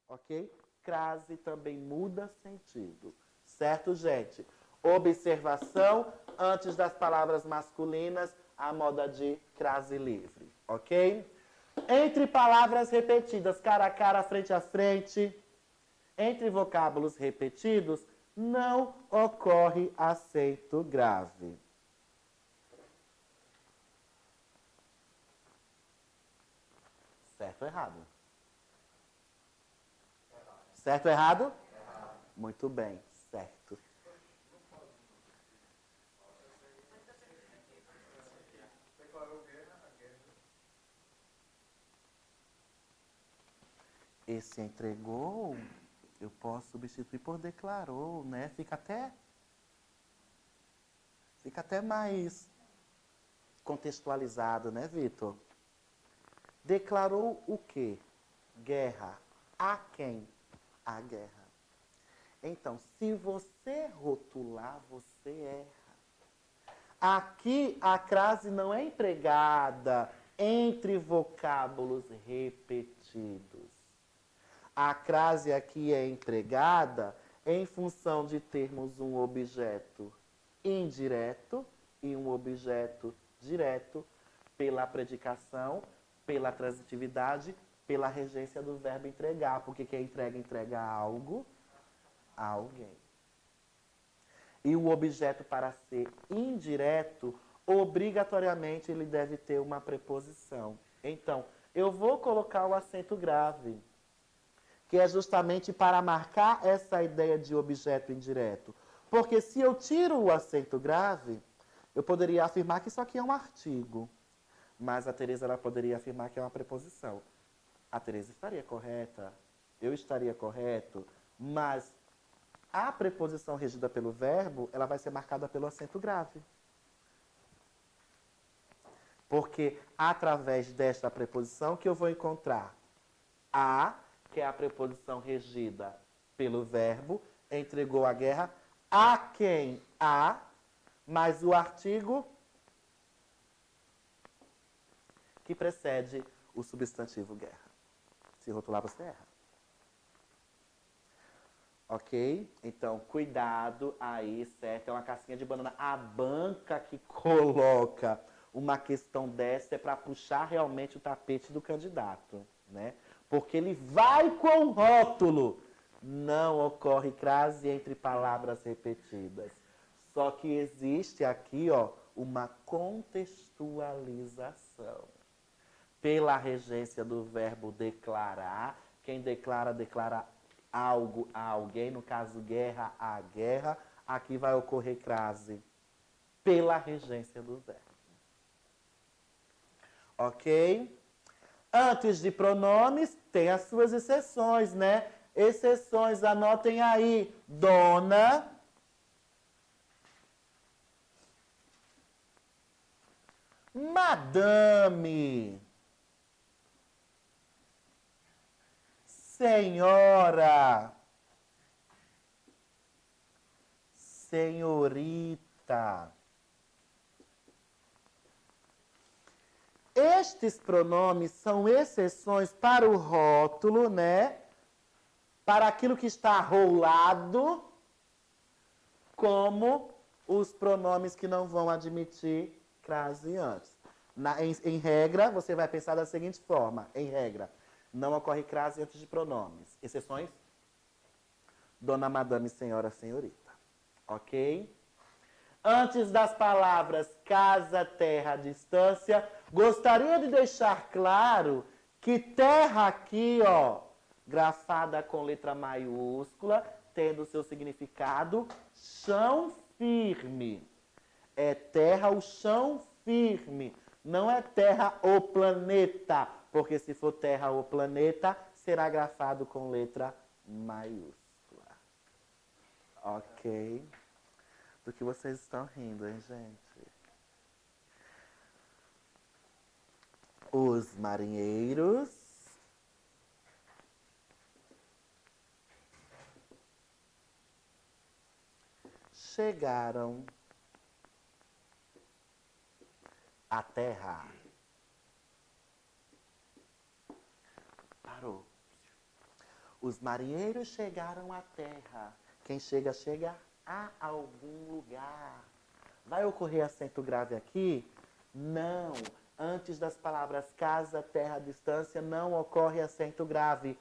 ok? Crase também muda sentido. Certo, gente? Observação, antes das palavras masculinas, a moda de crase livre, ok? Entre palavras repetidas, cara a cara, frente a frente, entre vocábulos repetidos, não ocorre acento grave. Certo ou errado? Certo ou errado? Muito bem, certo. Esse entregou, eu posso substituir por declarou, né? Fica até mais contextualizado, né, Vitor? Declarou o quê? Guerra. A quem? A guerra. Então, se você rotular, você erra. Aqui a crase não é empregada entre vocábulos repetidos. A crase aqui é empregada em função de termos um objeto indireto e um objeto direto pela predicação, pela transitividade, pela regência do verbo entregar. Porque quem entrega algo a alguém. E o objeto, para ser indireto, obrigatoriamente ele deve ter uma preposição. Então, eu vou colocar o acento grave, que é justamente para marcar essa ideia de objeto indireto. Porque se eu tiro o acento grave, eu poderia afirmar que isso aqui é um artigo. Mas a Tereza ela poderia afirmar que é uma preposição. A Tereza estaria correta, eu estaria correto, mas a preposição regida pelo verbo, ela vai ser marcada pelo acento grave. Porque através desta preposição que eu vou encontrar a, que é a preposição regida pelo verbo, entregou a guerra, a quem a, mais o artigo que precede o substantivo guerra. Se rotular, você erra. Ok? Então, cuidado aí, certo? É uma casquinha de banana. A banca que coloca uma questão dessa é para puxar realmente o tapete do candidato, né? Porque ele vai com o rótulo. Não ocorre crase entre palavras repetidas. Só que existe aqui, ó, uma contextualização. Pela regência do verbo declarar, quem declara, declara algo a alguém, no caso guerra a guerra, aqui vai ocorrer crase pela regência do verbo. Ok? Antes de pronomes, tem as suas exceções, né? Exceções, anotem aí. Dona, madame, senhora, senhorita. Estes pronomes são exceções para o rótulo, né? Para aquilo que está rolado, como os pronomes que não vão admitir crase antes. Em regra, você vai pensar da seguinte forma. Em regra, não ocorre crase antes de pronomes. Exceções? Dona, madame, senhora, senhorita. Ok? Antes das palavras casa, terra, distância, gostaria de deixar claro que terra aqui, ó, grafada com letra maiúscula, tendo seu significado chão firme. É terra o chão firme, não é terra o planeta, porque se for terra o planeta, será grafado com letra maiúscula. Ok? Do que vocês estão rindo, hein, gente? Os marinheiros chegaram à terra. Parou. Os marinheiros chegaram à terra. Quem chega, chega a algum lugar. Vai ocorrer acento grave aqui? Não. Antes das palavras casa, terra, distância, não ocorre acento grave.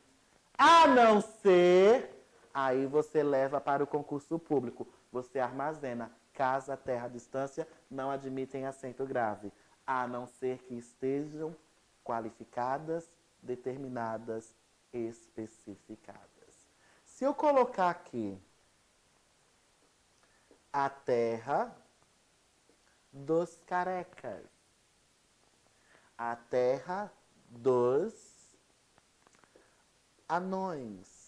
A não ser... Aí você leva para o concurso público. Você armazena. Casa, terra, distância, não admitem acento grave. A não ser que estejam qualificadas, determinadas, especificadas. Se eu colocar aqui a terra dos carecas, a terra dos anões,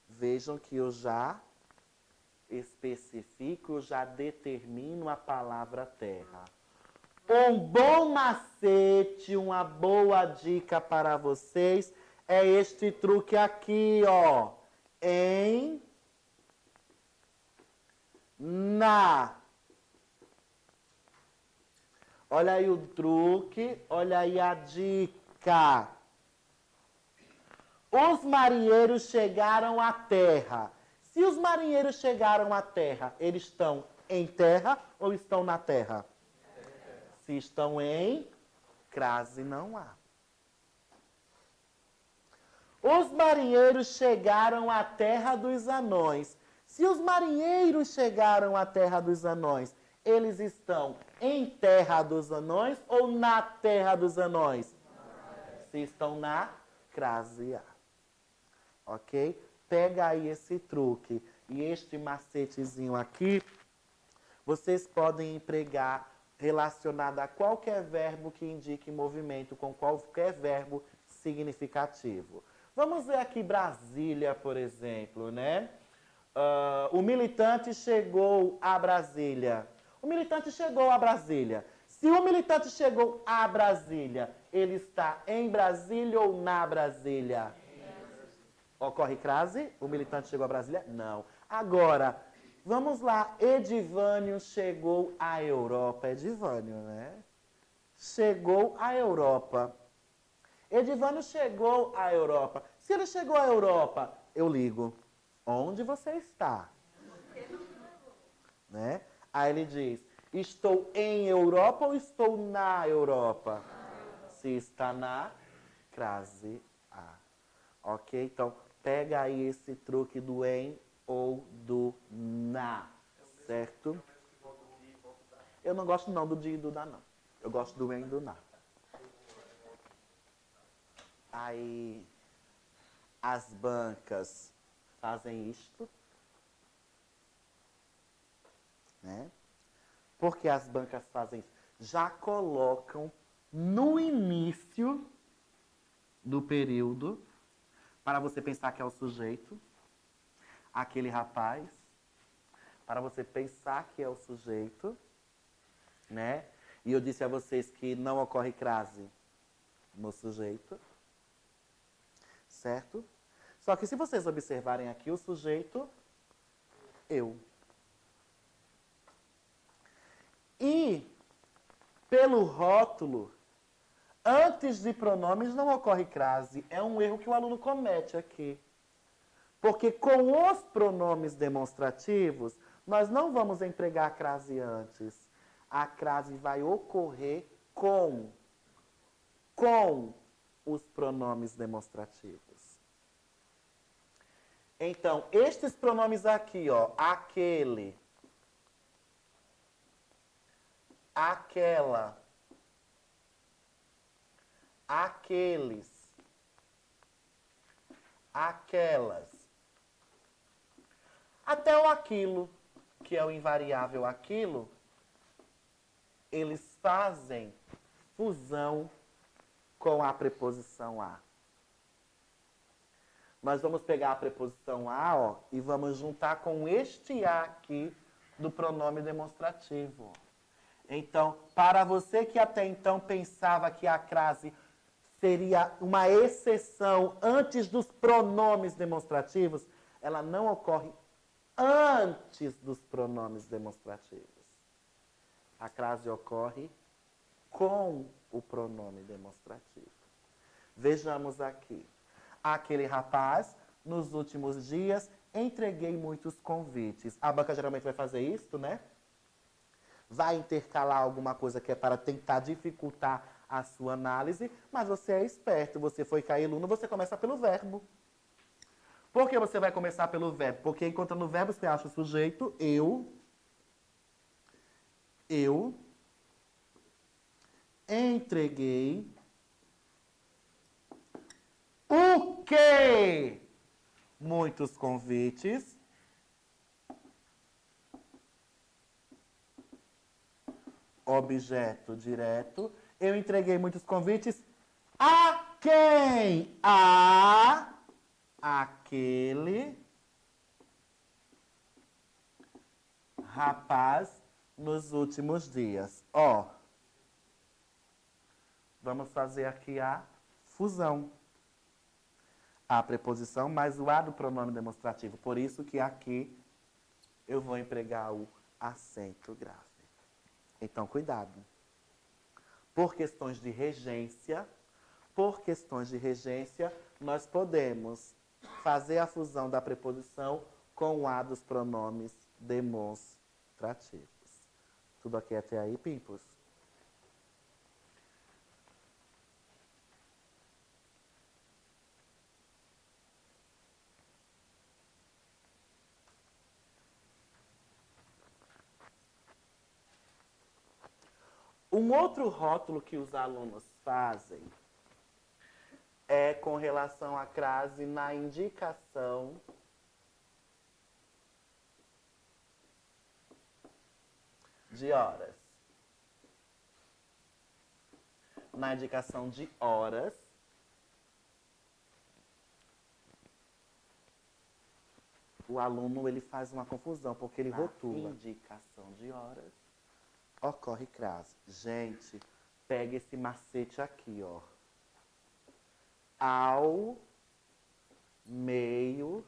vejam que eu já especifico, eu já determino a palavra terra. Um bom macete, uma boa dica para vocês é este truque aqui, ó. Em, na. Olha aí o truque, olha aí a dica. Os marinheiros chegaram à terra. Se os marinheiros chegaram à terra, eles estão em terra ou estão na terra? Se estão em, crase não há. Os marinheiros chegaram à terra dos anões. Se os marinheiros chegaram à terra dos anões, eles estão em terra dos anões ou na terra dos anões? Se estão na, crase A. Ok? Pega aí esse truque. E este macetezinho aqui, vocês podem empregar relacionado a qualquer verbo que indique movimento, com qualquer verbo significativo. Vamos ver aqui Brasília, por exemplo, né? O militante chegou a Brasília. O militante chegou a Brasília. Se o militante chegou a Brasília, ele está em Brasília ou na Brasília? Ocorre crase? O militante chegou a Brasília? Não. Agora, vamos lá. Edivânio chegou à Europa. Edivânio, né? Chegou à Europa. Edivânio chegou à Europa. Se ele chegou à Europa, eu ligo. Onde você está? Né? Aí ele diz, estou em Europa ou estou na Europa? Se está na, crase A. Ok? Então, pega aí esse truque do em ou do na. Certo? Eu não gosto não do de e do da, não. Eu gosto do em e do na. Aí, as bancas fazem isto, né? Porque as bancas fazem isso? Já colocam no início do período, para você pensar que é o sujeito, aquele rapaz, para você pensar que é o sujeito, né? E eu disse a vocês que não ocorre crase no sujeito, certo? Só que se vocês observarem aqui o sujeito, eu. E, pelo rótulo, antes de pronomes não ocorre crase. É um erro que o aluno comete aqui. Porque com os pronomes demonstrativos, nós não vamos empregar a crase antes. A crase vai ocorrer com os pronomes demonstrativos. Então, estes pronomes aqui, ó, aquele, aquela, aqueles, aquelas, até o aquilo, que é o invariável aquilo, eles fazem fusão com a preposição a. Nós vamos pegar a preposição a, ó, e vamos juntar com este a aqui do pronome demonstrativo. Então, para você que até então pensava que a crase seria uma exceção antes dos pronomes demonstrativos, ela não ocorre antes dos pronomes demonstrativos. A crase ocorre com o pronome demonstrativo. Vejamos aqui. Aquele rapaz, nos últimos dias, entreguei muitos convites. A banca geralmente vai fazer isso, né? Vai intercalar alguma coisa que é para tentar dificultar a sua análise, mas você é esperto, você foi cailuno, você começa pelo verbo. Por que você vai começar pelo verbo? Porque enquanto no verbo você acha o sujeito, eu entreguei o quê? Muitos convites. Objeto direto. Eu entreguei muitos convites a quem? A aquele rapaz nos últimos dias. Ó, vamos fazer aqui a fusão. A preposição mais o a do pronome demonstrativo. Por isso que aqui eu vou empregar o acento grave. Então, cuidado. Por questões de regência, nós podemos fazer a fusão da preposição com o a dos pronomes demonstrativos. Tudo aqui até aí, Pimpos? Um outro rótulo que os alunos fazem é com relação à crase na indicação de horas. Na indicação de horas, o aluno ele faz uma confusão, porque ele rotula. Indicação de horas, ocorre crase. Gente, pega esse macete aqui, ó. Ao meio-dia.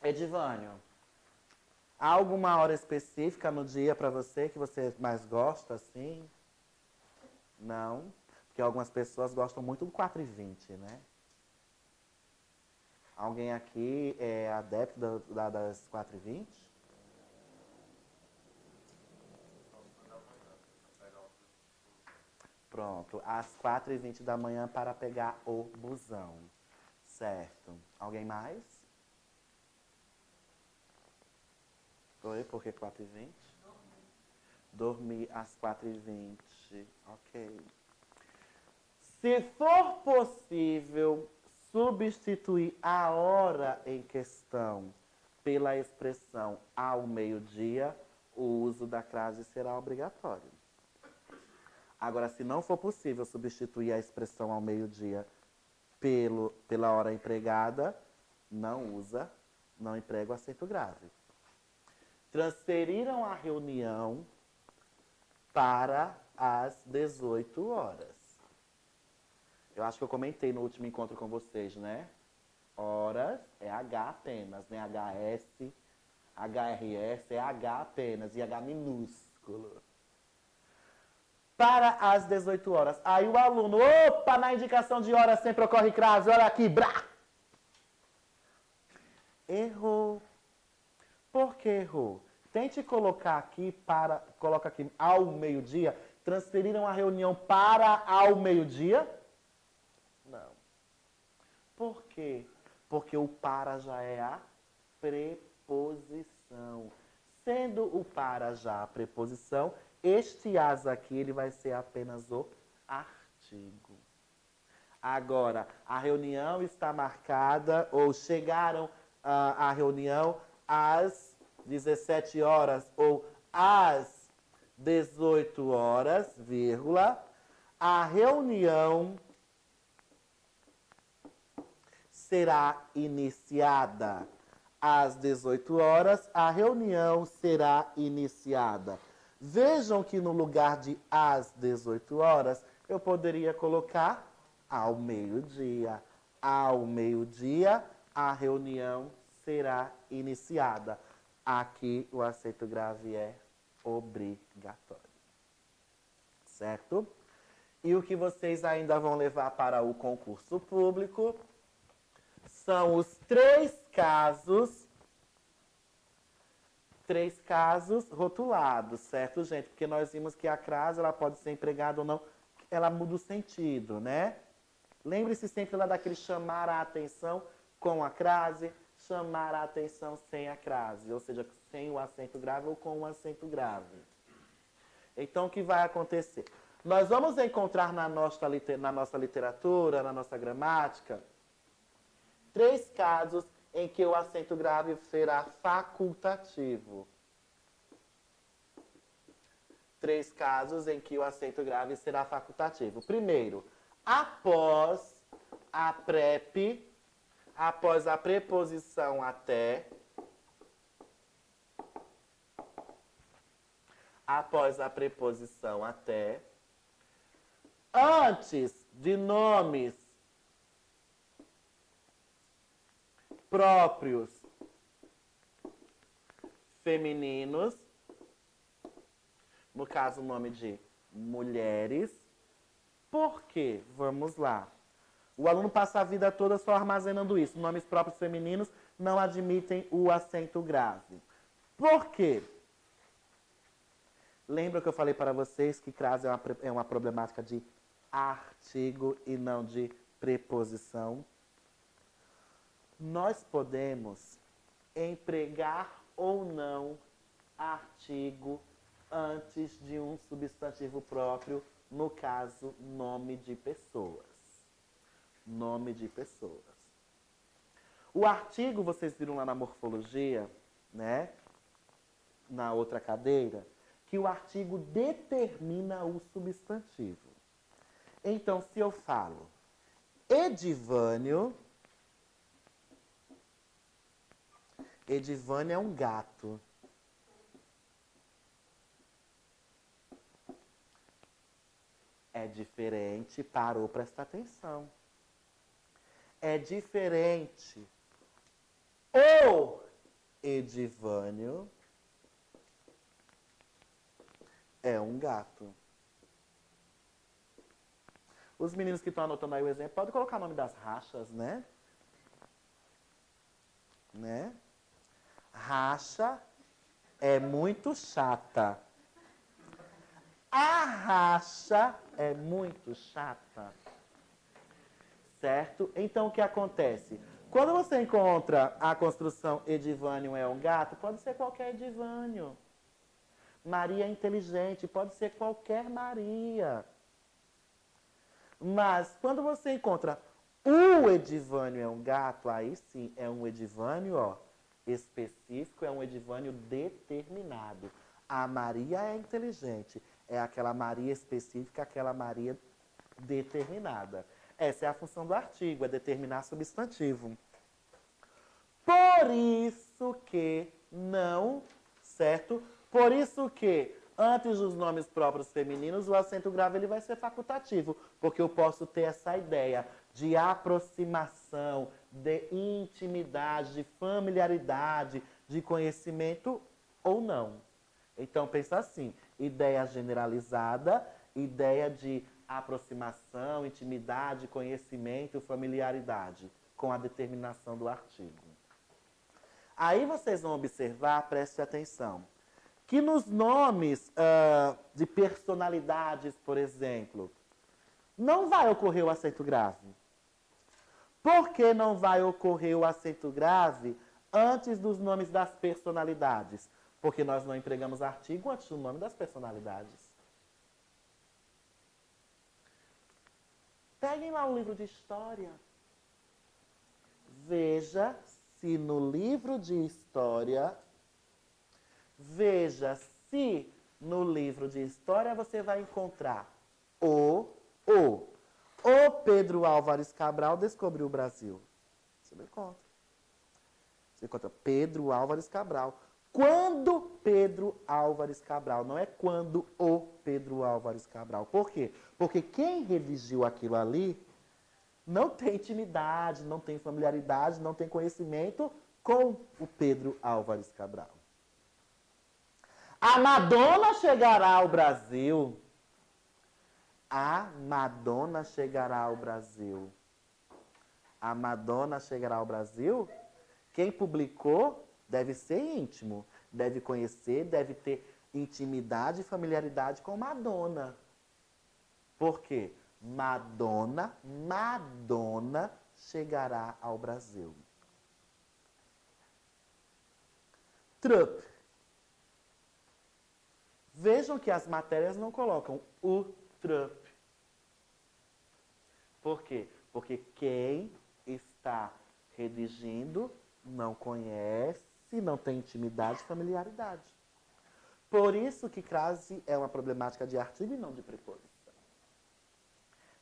Edivânio, há alguma hora específica no dia para você que você mais gosta, assim? Não? Porque algumas pessoas gostam muito do 4h20, né? Alguém aqui é adepto das 4h20? Pronto, às 4h20 da manhã para pegar o busão. Certo. Alguém mais? Oi, por que 4h20? Dormir às 4h20. Ok. Se for possível substituir a hora em questão pela expressão ao meio-dia, o uso da crase será obrigatório. Agora, se não for possível substituir a expressão ao meio-dia pela hora empregada, não emprega o acento grave. Transferiram a reunião para as 18 horas. Eu acho que eu comentei no último encontro com vocês, né? Horas é H apenas, né? HS, HRS é H apenas e H minúsculo. Para as 18 horas. Aí o aluno, opa, na indicação de horas sempre ocorre crase, olha aqui, brá! Errou. Por que errou? Tente colocar aqui coloca aqui ao meio-dia. Transferiram a reunião para ao meio-dia? Não. Por quê? Porque o para já é a preposição. Sendo o para já a preposição, este as aqui ele vai ser apenas o artigo. Agora, a reunião está marcada, ou chegaram à reunião às 17 horas ou às 18 horas, vírgula, a reunião será iniciada. Às 18 horas, a reunião será iniciada. Vejam que no lugar de às 18 horas, eu poderia colocar ao meio-dia. Ao meio-dia, a reunião será iniciada. Aqui o acento grave é obrigatório. Certo? E o que vocês ainda vão levar para o concurso público são os três casos rotulados, certo, gente? Porque nós vimos que a crase, ela pode ser empregada ou não, ela muda o sentido, né? Lembre-se sempre lá daquele chamar a atenção com a crase, chamar a atenção sem a crase, ou seja, sem o acento grave ou com o acento grave. Então, o que vai acontecer? Nós vamos encontrar na nossa literatura, na nossa gramática, três casos em que o acento grave será facultativo. Três casos em que o acento grave será facultativo. Primeiro, após a preposição até, antes de nomes próprios femininos, no caso o nome de mulheres. Por quê? Vamos lá. O aluno passa a vida toda só armazenando isso. Nomes próprios femininos não admitem o acento grave. Por quê? Lembra que eu falei para vocês que crase é uma problemática de artigo e não de preposição? Nós podemos empregar ou não artigo antes de um substantivo próprio, no caso, nome de pessoas. Nome de pessoas. O artigo, vocês viram lá na morfologia, né? Na outra cadeira, que o artigo determina o substantivo. Então, se eu falo Edivânio, Edivânio é um gato. É diferente, parou, presta atenção. É diferente o Edivânio é um gato. Os meninos que estão anotando aí o exemplo, podem colocar o nome das rachas, né? Né? Racha é muito chata. A racha é muito chata. Certo? Então, o que acontece? Quando você encontra a construção Edivânio é um gato, pode ser qualquer Edivânio. Maria é inteligente, pode ser qualquer Maria. Mas, quando você encontra o Edivânio é um gato, aí sim, é um Edivânio, ó, específico, é um Edivânio determinado. A Maria é inteligente. É aquela Maria específica, aquela Maria determinada. Essa é a função do artigo, é determinar substantivo. Por isso que não, certo? Por isso que, antes dos nomes próprios femininos, o acento grave ele vai ser facultativo, porque eu posso ter essa ideia de aproximação, de intimidade, de familiaridade, de conhecimento ou não. Então, pensa assim, ideia generalizada, ideia de aproximação, intimidade, conhecimento, familiaridade, com a determinação do artigo. Aí vocês vão observar, preste atenção, que nos nomes de personalidades, por exemplo, não vai ocorrer o acento grave. Por que não vai ocorrer o acento grave antes dos nomes das personalidades? Porque nós não empregamos artigo antes do nome das personalidades. Peguem lá o livro de história. Veja se no livro de história, você vai encontrar o Pedro Álvares Cabral descobriu o Brasil. Você não encontra. Você encontra Pedro Álvares Cabral. Quando Pedro Álvares Cabral, não é quando o Pedro Álvares Cabral. Por quê? Porque quem redigiu aquilo ali não tem intimidade, não tem familiaridade, não tem conhecimento com o Pedro Álvares Cabral. A Madonna chegará ao Brasil. A Madonna chegará ao Brasil. A Madonna chegará ao Brasil? Quem publicou deve ser íntimo, deve conhecer, deve ter intimidade e familiaridade com Madonna. Por quê? Madonna chegará ao Brasil. Trump. Vejam que as matérias não colocam o Trump. Por quê? Porque quem está redigindo não conhece, não tem intimidade e familiaridade. Por isso que crase é uma problemática de artigo e não de preposição.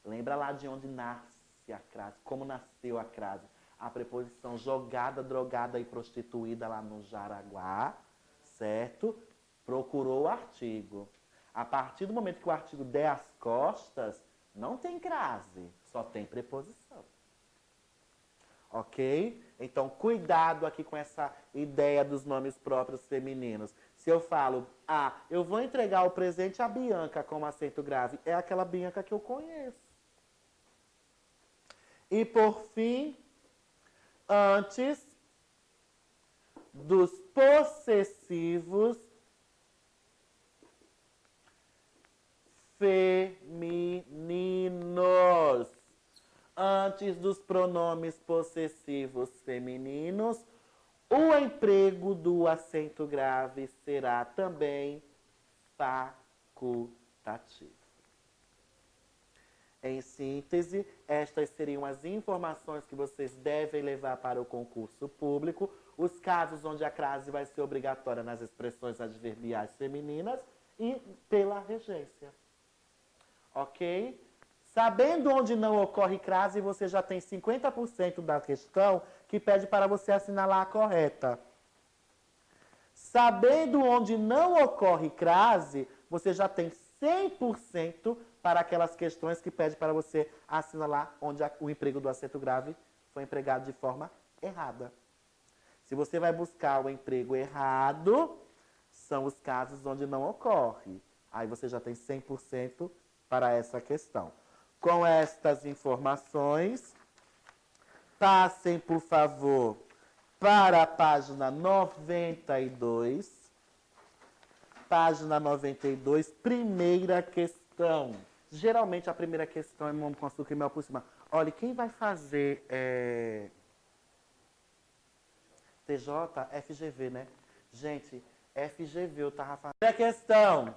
Lembra lá de onde nasce a crase, como nasceu a crase. A preposição jogada, drogada e prostituída lá no Jaraguá, certo? Procurou o artigo. A partir do momento que o artigo der as costas, não tem crase, só tem preposição. Ok? Então, cuidado aqui com essa ideia dos nomes próprios femininos. Se eu falo, eu vou entregar o presente à Bianca com acento grave, é aquela Bianca que eu conheço. E, por fim, antes dos possessivos femininos. Antes dos pronomes possessivos femininos, o emprego do acento grave será também facultativo. Em síntese, estas seriam as informações que vocês devem levar para o concurso público, os casos onde a crase vai ser obrigatória nas expressões adverbiais femininas e pela regência. Ok? Sabendo onde não ocorre crase, você já tem 50% da questão que pede para você assinalar a correta. Sabendo onde não ocorre crase, você já tem 100% para aquelas questões que pede para você assinalar onde o emprego do acento grave foi empregado de forma errada. Se você vai buscar o emprego errado, são os casos onde não ocorre. Aí você já tem 100% para essa questão. Com estas informações, passem, por favor, para a página 92. Página 92, primeira questão. Geralmente, a primeira questão é nome com açúcar e mel por cima. Olha, quem vai fazer TJ, FGV, né? Gente, FGV, eu tava fazendo. Primeira questão.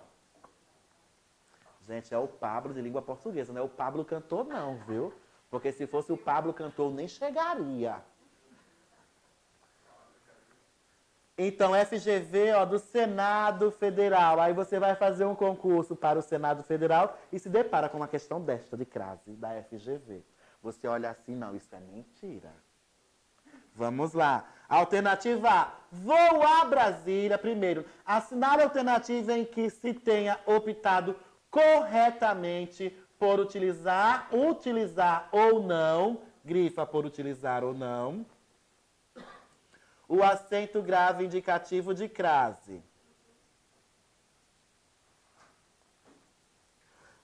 Gente, é o Pablo de língua portuguesa, não é o Pablo cantor não, viu? Porque se fosse o Pablo cantor, nem chegaria. Então, FGV, do Senado Federal. Aí você vai fazer um concurso para o Senado Federal e se depara com uma questão desta, de crase, da FGV. Você olha assim, não, isso é mentira. Vamos lá. Alternativa A. Vou a Brasília. Primeiro, assinale a alternativa em que se tenha optado corretamente por utilizar ou não, grifa por utilizar ou não, o acento grave indicativo de crase.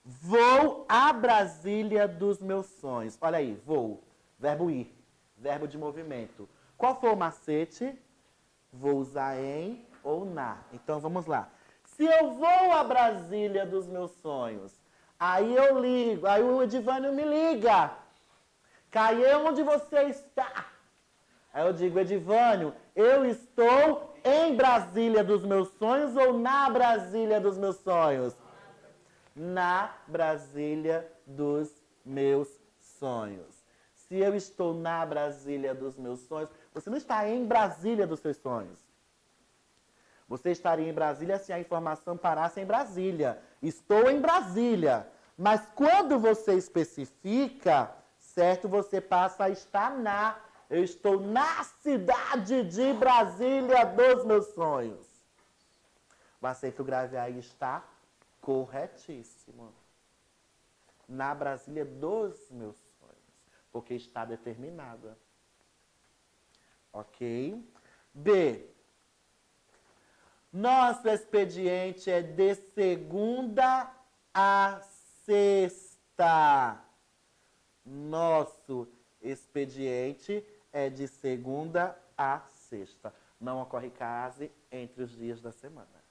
Vou a Brasília dos meus sonhos. Olha aí, vou. Verbo ir. Verbo de movimento. Qual foi o macete? Vou usar em ou na. Então, vamos lá. Se eu vou a Brasília dos meus sonhos, aí eu ligo, aí o Edivânio me liga. Caê, onde você está? Aí eu digo, Edivânio, eu estou em Brasília dos meus sonhos ou na Brasília dos meus sonhos? Na Brasília dos meus sonhos. Se eu estou na Brasília dos meus sonhos, você não está em Brasília dos seus sonhos. Você estaria em Brasília se a informação parasse em Brasília. Estou em Brasília. Mas quando você especifica, certo, você passa a estar na. Eu estou na cidade de Brasília dos meus sonhos. O acento grave aí está corretíssimo. Na Brasília dos meus sonhos. Porque está determinada. Ok? B. Nosso expediente é de segunda a sexta. Nosso expediente é de segunda a sexta. Não ocorre case entre os dias da semana.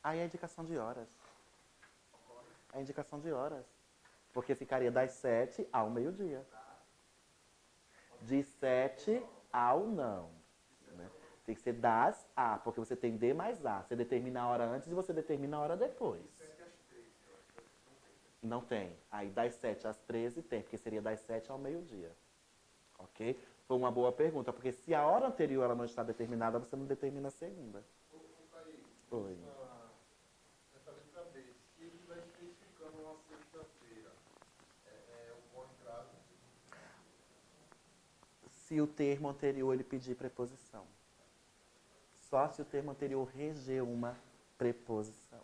Aí é a indicação de horas. É a indicação de horas. Porque ficaria das 7 ao meio-dia. De 7 ao não. Né? Tem que ser das a, porque você tem D mais A. Você determina a hora antes e você determina a hora depois. Não tem. Aí das 7 às 13 tem, porque seria das 7 ao meio-dia. Ok? Foi uma boa pergunta, porque se a hora anterior ela não está determinada, você não determina a segunda. Oi. Se o termo anterior ele pedir preposição. Só se o termo anterior reger uma preposição.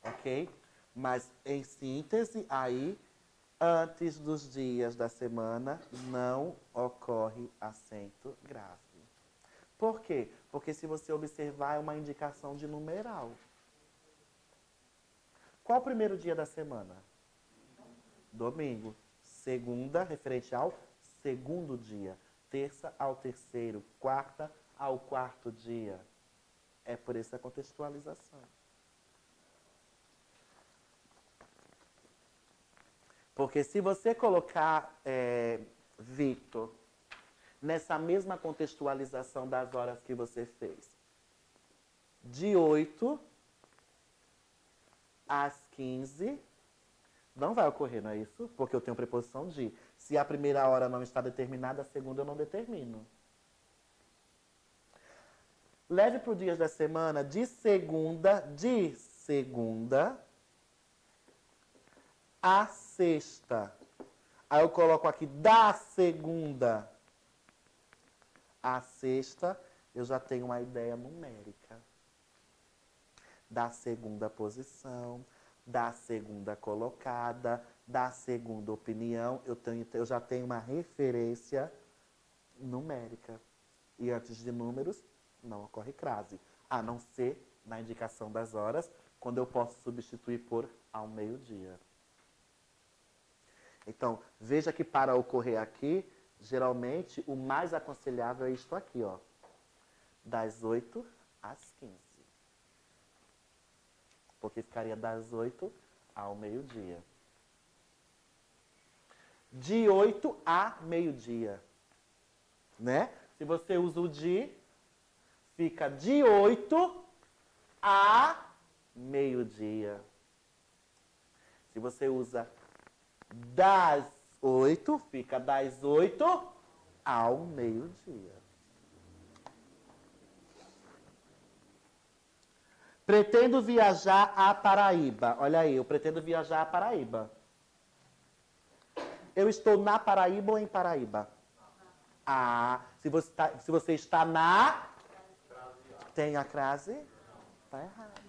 Ok? Mas, em síntese, aí, antes dos dias da semana, não ocorre acento grave. Por quê? Porque se você observar, é uma indicação de numeral. Qual o primeiro dia da semana? Domingo. Segunda, referente ao segundo dia. Terça ao terceiro. Quarta ao quarto dia. É por essa contextualização. Porque se você colocar Victor nessa mesma contextualização das horas que você fez, de 8 às 15, não vai ocorrer, não é isso? Porque eu tenho preposição de. Se a primeira hora não está determinada, a segunda eu não determino. Leve para os dias da semana de segunda a sexta. Aí eu coloco aqui da segunda a sexta, eu já tenho uma ideia numérica. Da segunda posição, da segunda colocada, da segunda opinião, eu já tenho uma referência numérica. E antes de números, não ocorre crase. A não ser na indicação das horas, quando eu posso substituir por ao meio-dia. Então, veja que para ocorrer aqui, geralmente, o mais aconselhável é isto aqui, ó. Das 8 às 15. Porque ficaria das 8 ao meio-dia. De 8 a meio-dia. Né? Se você usa o de, fica de 8 a meio-dia. Se você usa das 8, fica das 8 ao meio-dia. Pretendo viajar a Paraíba. Olha aí, eu pretendo viajar a Paraíba. Eu estou na Paraíba ou em Paraíba? Ah, se você está na... Tem a crase? Está errado.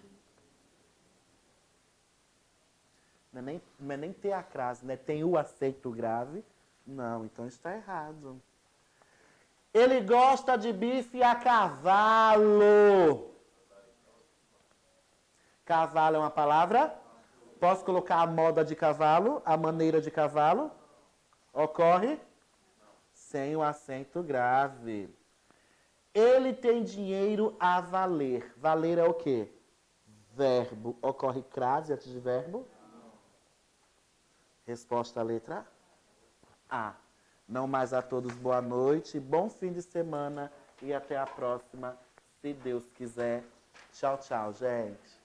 Não é nem ter a crase, né? Tem o acento grave. Não, então está errado. Ele gosta de bife a cavalo. Cavalo é uma palavra? Posso colocar a moda de cavalo? A maneira de cavalo? Ocorre? Sem o acento grave. Ele tem dinheiro a valer. Valer é o quê? Verbo. Ocorre crase antes de verbo? Resposta à letra A. Não mais a todos, boa noite, bom fim de semana e até a próxima, se Deus quiser. Tchau, tchau, gente.